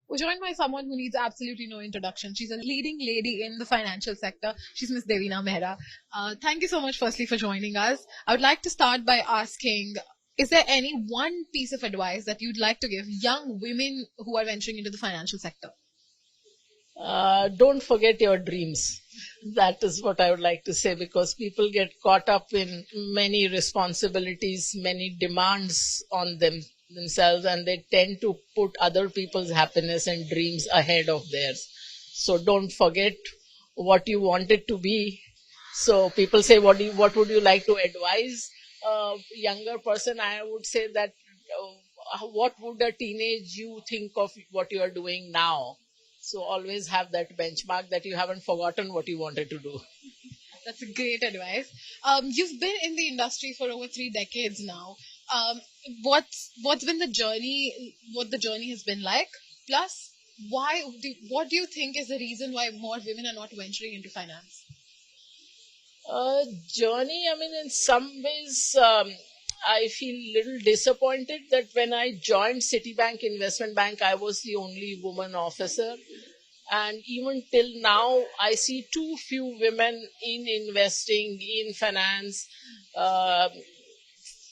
We're joined by someone who needs absolutely no introduction. She's a leading lady in the financial sector. She's Miss Devina Mehra. Thank you so much, firstly, for joining us. I would like to start by asking, is there any one piece of advice that you'd like to give young women who are venturing into the financial sector? Don't forget your dreams. That is what I would like to say, because people get caught up in many responsibilities, many demands on themselves, and they tend to put other people's happiness and dreams ahead of theirs. So don't forget what you want it to be. So people say, what would you like to advise a younger person? I would say that what would a teenage you think of what you are doing now? So always have that benchmark that you haven't forgotten what you wanted to do. That's a great advice. You've been in the industry for over 3 decades now. Um, what's been the journey? What the journey has been like? Plus, what do you think is the reason why more women are not venturing into finance? Journey, I mean, in some ways, I feel little disappointed that when I joined Citibank Investment Bank, I was the only woman officer. And even till now, I see too few women in investing, in finance. In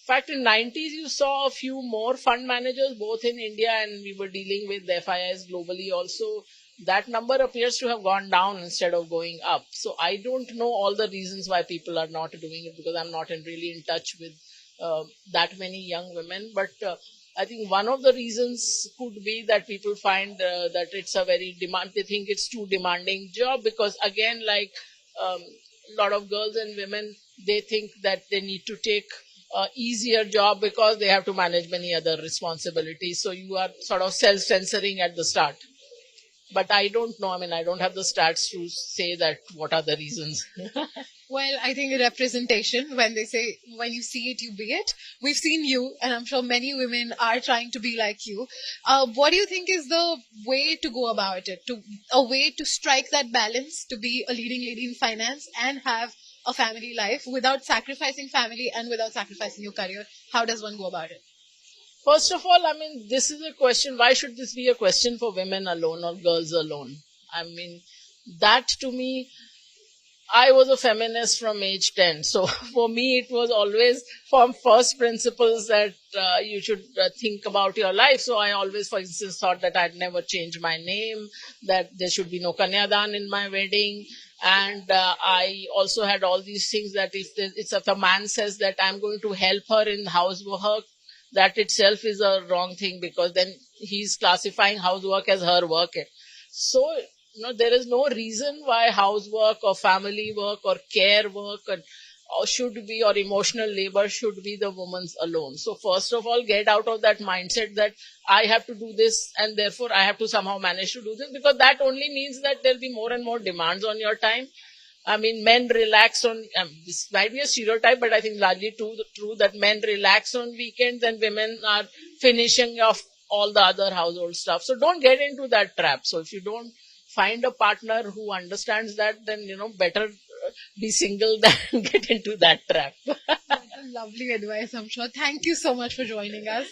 fact, in 90s, you saw a few more fund managers, both in India, and we were dealing with FIS globally also. That number appears to have gone down instead of going up. So I don't know all the reasons why people are not doing it, because I'm not really in touch with that many young women. But I think one of the reasons could be that people find that it's a they think it's too demanding job, because again, like a lot of girls and women, they think that they need to take easier job because they have to manage many other responsibilities. So you are sort of self-censoring at the start. But I don't know. I mean, I don't have the stats to say that what are the reasons. Well, I think representation, when they say, when you see it, you be it. We've seen you, and I'm sure many women are trying to be like you. What do you think is the way to go about it? A way to strike that balance, to be a leading lady in finance and have a family life without sacrificing family and without sacrificing your career? How does one go about it? First of all, I mean, this is a question. Why should this be a question for women alone or girls alone? I mean, that to me, I was a feminist from age 10. So for me, it was always from first principles that you should think about your life. So I always, for instance, thought that I'd never change my name, that there should be no kanyadan in my wedding. And I also had all these things that if a man says that I'm going to help her in housework, that itself is a wrong thing, because then he's classifying housework as her work. So, there is no reason why housework or family work or care work or emotional labor should be the woman's alone. So first of all, get out of that mindset that I have to do this and therefore I have to somehow manage to do this, because that only means that there'll be more and more demands on your time. I mean, men relax on, this might be a stereotype, but I think largely true that men relax on weekends and women are finishing off all the other household stuff. So don't get into that trap. So if you don't find a partner who understands that, then, better be single than get into that trap. That's a lovely advice, I'm sure. Thank you so much for joining us.